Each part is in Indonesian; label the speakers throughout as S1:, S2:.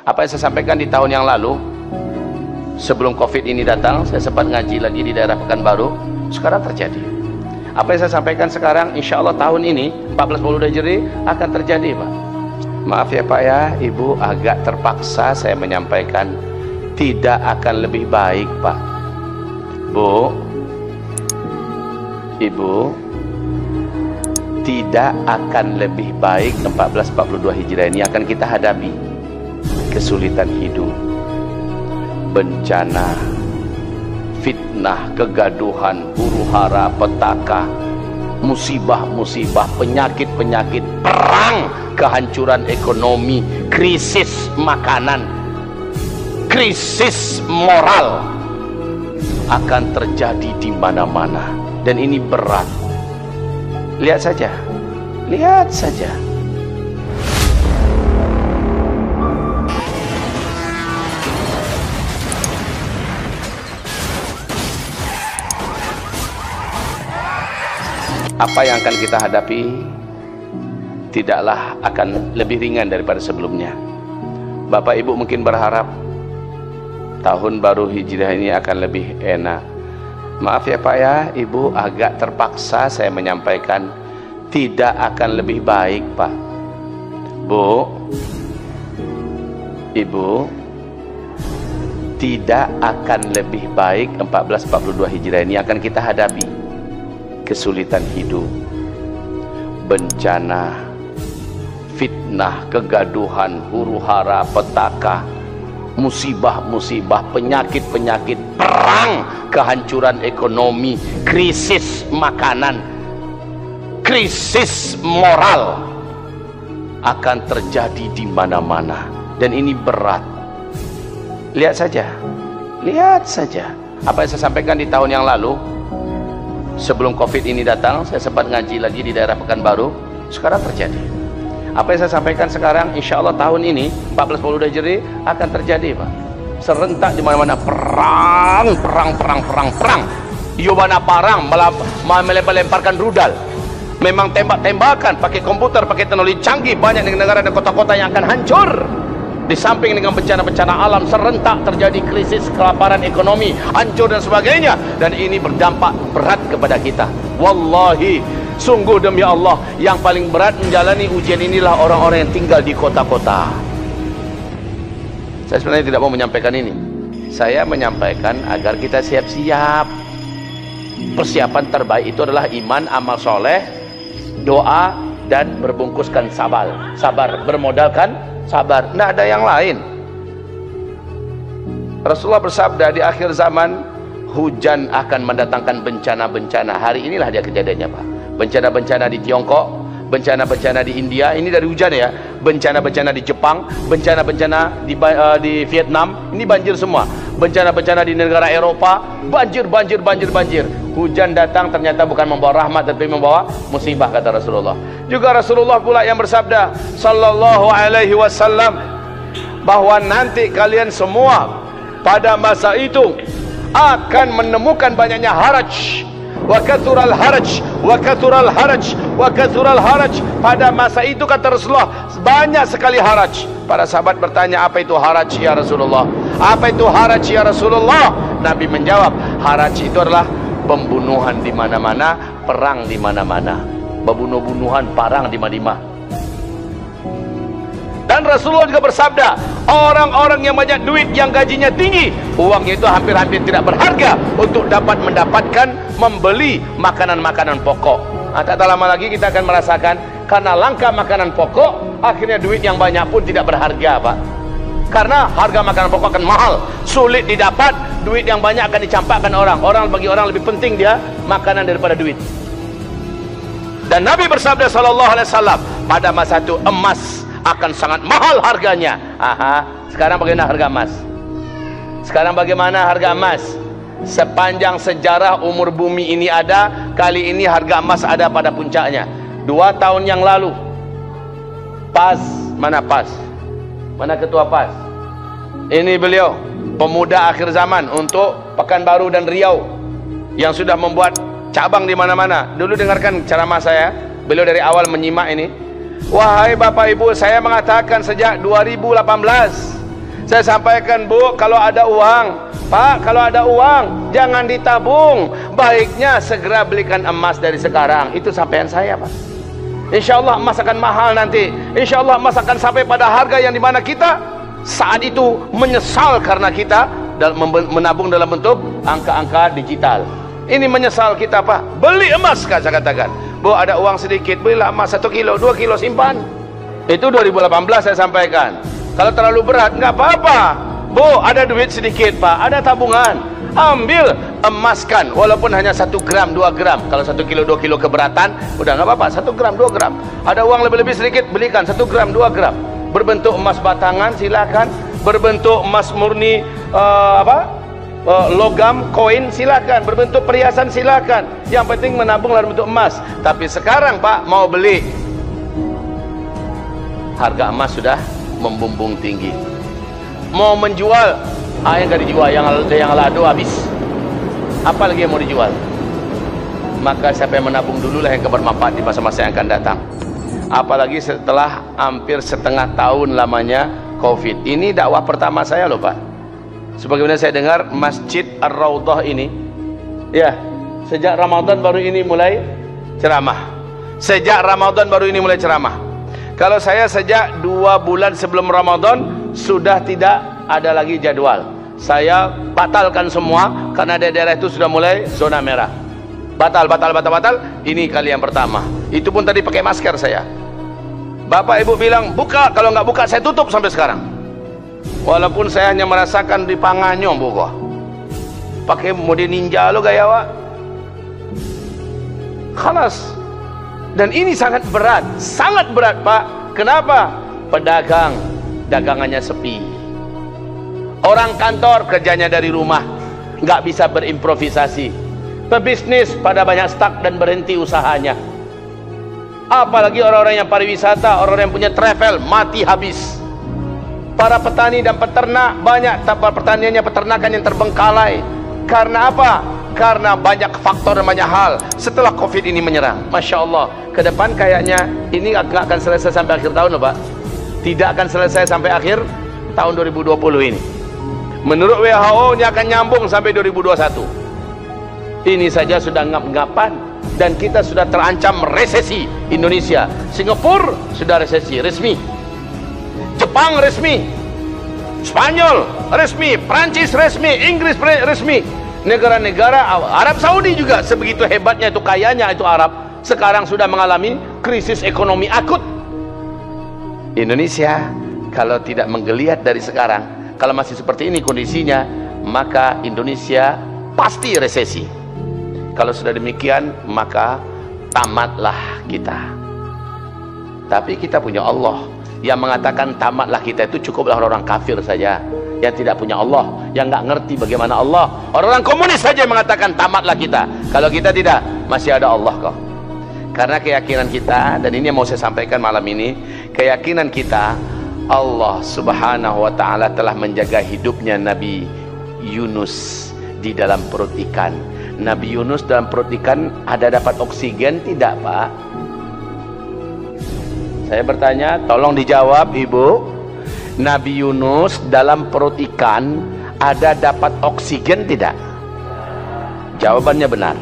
S1: Apa yang saya sampaikan di tahun yang lalu, sebelum COVID ini datang, saya sempat ngaji lagi di daerah Pekanbaru. Sekarang terjadi. Apa yang saya sampaikan sekarang, insya Allah tahun ini 14 Maulud Hijri akan terjadi, Pak. Maaf ya Pak ya, Ibu agak terpaksa saya menyampaikan tidak akan lebih baik, Pak. Bu, Ibu, tidak akan lebih baik 1442 Hijriah ini akan kita hadapi. Kesulitan hidup, bencana, fitnah, kegaduhan, huru-hara, petaka, musibah-musibah, penyakit-penyakit, perang, kehancuran ekonomi, krisis makanan, krisis moral akan terjadi di mana-mana, dan ini berat. Lihat saja, lihat saja. Apa yang akan kita hadapi tidaklah akan lebih ringan daripada sebelumnya. Bapak Ibu mungkin berharap tahun baru Hijriah ini akan lebih enak. Maaf ya Pak ya, Ibu agak terpaksa saya menyampaikan tidak akan lebih baik, Pak. Bu, Ibu, tidak akan lebih baik 1442 Hijriah ini akan kita hadapi. Kesulitan hidup, bencana, fitnah, kegaduhan, huru-hara, petaka, musibah-musibah, penyakit-penyakit, perang, kehancuran ekonomi, krisis makanan, krisis moral akan terjadi di mana-mana, dan ini berat. Lihat saja, lihat saja. Apa yang saya sampaikan di tahun yang lalu, sebelum COVID ini datang, saya sempat ngaji lagi di daerah Pekanbaru. Sekarang terjadi. Apa yang saya sampaikan sekarang, insya Allah tahun ini 14 Maulud Hijri akan terjadi, Pak. Serentak di mana-mana, perang. Yobana parang, melempar-lemparkan rudal. Memang tembak-tembakan, pakai komputer, pakai teknologi canggih. Banyak negara dan kota-kota yang akan hancur. Di samping dengan bencana-bencana alam, serentak terjadi krisis, kelaparan ekonomi, hancur dan sebagainya, dan ini berdampak berat kepada kita. Wallahi, sungguh demi Allah, yang paling berat menjalani ujian inilah orang-orang yang tinggal di kota-kota. Saya sebenarnya tidak mau menyampaikan ini. Saya menyampaikan agar kita siap-siap. Persiapan terbaik itu adalah iman, amal soleh, doa, dan berbungkuskan sabar, bermodalkan sabar. Tidak ada yang lain. Rasulullah bersabda, di akhir zaman hujan akan mendatangkan bencana-bencana. Hari inilah dia kejadiannya, Pak. Bencana-bencana di Tiongkok, bencana-bencana di India, ini dari hujan ya. Bencana-bencana di Jepang, bencana-bencana di Vietnam, ini banjir semua. Bencana-bencana di negara Eropa, banjir. Hujan datang ternyata bukan membawa rahmat, tapi membawa musibah, kata Rasulullah. Juga Rasulullah pula yang bersabda sallallahu alaihi wasallam, bahwa nanti kalian semua pada masa itu akan menemukan banyaknya haraj, wa kathural haraj. Pada masa itu, kata Rasulullah, banyak sekali haraj. Para sahabat bertanya, apa itu haraj ya Rasulullah? Apa itu haraj ya Rasulullah? Nabi menjawab, haraj itu adalah pembunuhan di mana-mana, perang di mana-mana, pembunuh-bunuhan, perang di mana-mana. Dan Rasulullah juga bersabda, orang-orang yang banyak duit, yang gajinya tinggi, uangnya itu hampir-hampir tidak berharga untuk dapat mendapatkan membeli makanan-makanan pokok. Tak lama lagi kita akan merasakan, karena langka makanan pokok, akhirnya duit yang banyak pun tidak berharga, Pak. Karena harga makanan pokok akan mahal, sulit didapat, duit yang banyak akan dicampakkan orang. Bagi orang lebih penting dia makanan daripada duit. Dan Nabi bersabda sallallahu alaihi wasallam, pada masa itu emas akan sangat mahal harganya. Sekarang bagaimana harga emas? Sekarang bagaimana harga emas? Sepanjang sejarah umur bumi ini ada, kali ini harga emas ada pada puncaknya. 2 tahun yang lalu, PAS, mana PAS? Mana ketua PAS? Ini beliau, pemuda akhir zaman untuk Pekanbaru dan Riau, yang sudah membuat cabang di mana-mana. Dulu dengarkan ceramah saya, beliau dari awal menyimak ini. Wahai Bapak Ibu, saya mengatakan sejak 2018 Saya sampaikan, Bu, kalau ada uang, Pak, kalau ada uang jangan ditabung, baiknya segera belikan emas dari sekarang. Itu sampaian saya, Pak. Insya Allah emas akan mahal nanti. Insya Allah emas akan sampai pada harga yang dimana kita saat itu menyesal karena kita menabung dalam bentuk angka-angka digital. Ini menyesal kita, Pak. Beli emas, Kak, saya katakan. Bu, ada uang sedikit, belilah emas 1 kilo, 2 kilo, simpan. Itu 2018 saya sampaikan. Kalau terlalu berat, nggak apa-apa. Bu, ada duit sedikit, Pak, ada tabungan, ambil, emaskan, walaupun hanya 1 gram, 2 gram. Kalau 1 kilo, 2 kilo keberatan, udah nggak apa-apa, 1 gram, 2 gram. Ada uang lebih-lebih sedikit, belikan 1 gram, 2 gram. Berbentuk emas batangan, silakan. Berbentuk emas murni, logam, koin, silakan. Berbentuk perhiasan, silakan. Yang penting menabung dalam bentuk emas. Tapi sekarang, Pak, mau beli, harga emas sudah membumbung tinggi. Mau menjual, yang nggak dijual, yang lado habis. Apa lagi yang mau dijual? Maka siapa yang menabung dululah yang bermanfaat di masa-masa yang akan datang. Apalagi setelah hampir setengah tahun lamanya Covid. Ini dakwah pertama saya loh, Pak. Sebagaimana saya dengar Masjid Ar-Raudhah ini, ya, sejak Ramadan baru ini mulai ceramah. Sejak Ramadan baru ini mulai ceramah. Kalau saya sejak 2 bulan sebelum Ramadan sudah tidak ada lagi jadwal. Saya batalkan semua karena daerah itu sudah mulai zona merah. Batal. Ini kali yang pertama. Itu pun tadi pakai masker saya. Bapak Ibu bilang buka, kalau nggak buka saya tutup sampai sekarang. Walaupun saya hanya merasakan di pangannya, buka. Pakai mode ninja lo gaya, Pak. Khalas. Dan ini sangat berat, Pak. Kenapa? Pedagang, dagangannya sepi. Orang kantor kerjanya dari rumah, nggak bisa berimprovisasi. Pebisnis pada banyak stuck dan berhenti usahanya. Apalagi orang-orang yang pariwisata, orang-orang yang punya travel, mati habis. Para petani dan peternak banyak, tapi pertaniannya, peternakan yang terbengkalai. Karena apa? Karena banyak faktor dan banyak hal setelah Covid ini menyerang. Masya Allah, ke depan kayaknya ini nggak akan selesai sampai akhir tahun loh, Pak. Tidak akan selesai sampai akhir tahun 2020 ini. Menurut WHO ini akan nyambung sampai 2021. Ini saja sudah ngap-ngapan dan kita sudah terancam resesi. Indonesia, Singapura sudah resesi resmi, Jepang resmi, Spanyol resmi, Prancis resmi, Inggris resmi. Negara-negara Arab Saudi juga sebegitu hebatnya itu, kayanya itu Arab, sekarang sudah mengalami krisis ekonomi akut. Indonesia kalau tidak menggeliat dari sekarang, kalau masih seperti ini kondisinya, maka Indonesia pasti resesi. Kalau sudah demikian, maka tamatlah kita. Tapi kita punya Allah yang mengatakan tamatlah kita itu cukuplah orang-orang kafir saja, yang tidak punya Allah, yang nggak ngerti bagaimana Allah. Orang-orang komunis saja yang mengatakan tamatlah kita. Kalau kita tidak, masih ada Allah kok. Karena keyakinan kita, dan ini yang mau saya sampaikan malam ini, keyakinan kita, Allah subhanahu wa ta'ala telah menjaga hidupnya Nabi Yunus di dalam perut ikan. Nabi Yunus dalam perut ikan ada dapat oksigen tidak, Pak? Saya bertanya, tolong dijawab, Ibu. Nabi Yunus dalam perut ikan ada dapat oksigen tidak? Jawabannya benar.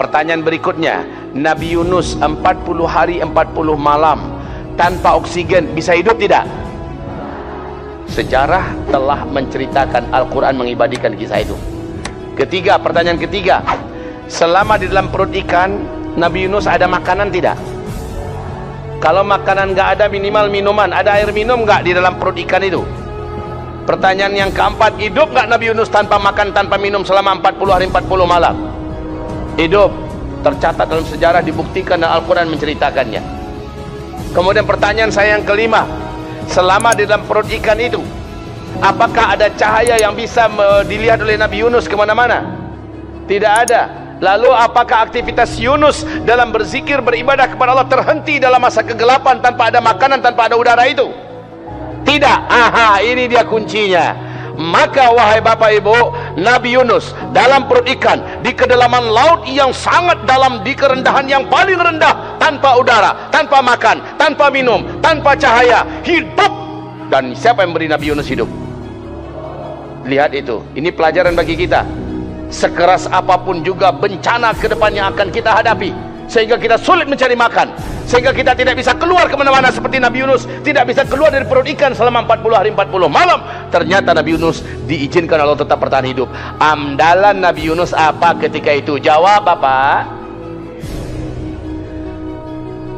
S1: Pertanyaan berikutnya, Nabi Yunus 40 hari 40 malam tanpa oksigen bisa hidup tidak? Sejarah telah menceritakan, Al-Quran mengibadikan kisah itu. Ketiga, pertanyaan ketiga, selama di dalam perut ikan Nabi Yunus ada makanan tidak? Kalau makanan nggak ada, minimal minuman. Ada air minum nggak di dalam perut ikan itu? Pertanyaan yang keempat, hidup nggak Nabi Yunus tanpa makan, tanpa minum selama 40 hari 40 malam? Hidup. Tercatat dalam sejarah, dibuktikan dan Al-Quran menceritakannya. Kemudian pertanyaan saya yang kelima, selama di dalam perut ikan itu, apakah ada cahaya yang bisa dilihat oleh Nabi Yunus kemana-mana? Tidak ada. Lalu apakah aktivitas Yunus dalam berzikir, beribadah kepada Allah terhenti dalam masa kegelapan tanpa ada makanan, tanpa ada udara itu? Tidak. Aha, ini dia kuncinya. Maka wahai Bapak Ibu, Nabi Yunus dalam perut ikan di kedalaman laut yang sangat dalam, di kerendahan yang paling rendah, tanpa udara, tanpa makan, tanpa minum, tanpa cahaya, hidup Dan siapa yang beri Nabi Yunus hidup? Lihat itu, ini pelajaran bagi kita. Sekeras apapun juga bencana ke depannya akan kita hadapi, sehingga kita sulit mencari makan, sehingga kita tidak bisa keluar kemana-mana seperti Nabi Yunus, tidak bisa keluar dari perut ikan selama 40 hari 40 malam. Ternyata Nabi Yunus diizinkan Allah tetap bertahan hidup. Andalan Nabi Yunus apa ketika itu? Jawab Bapak.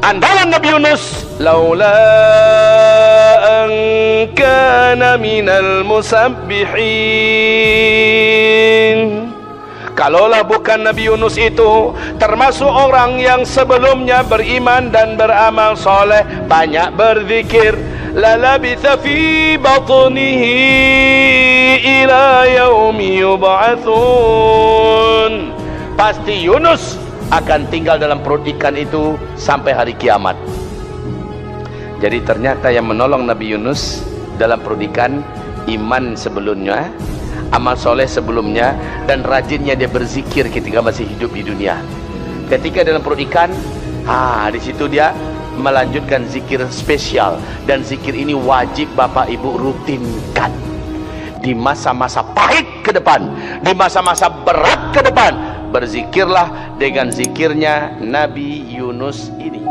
S1: Andalan Nabi Yunus, laula an kana minal musabbihin. Kalaulah bukan Nabi Yunus itu termasuk orang yang sebelumnya beriman dan beramal soleh, banyak berzikir, lalabitha fi batnihi ila yaumi yub'atsun. Pasti Yunus akan tinggal dalam perut ikan itu sampai hari kiamat. Jadi ternyata yang menolong Nabi Yunus dalam perut ikan, iman sebelumnya, amal soleh sebelumnya, dan rajinnya dia berzikir ketika masih hidup di dunia. Ketika dalam perut ikan, di situ dia melanjutkan zikir spesial, dan zikir ini wajib Bapak Ibu rutinkan di masa-masa pahit ke depan, di masa-masa berat ke depan. Berzikirlah dengan zikirnya Nabi Yunus ini.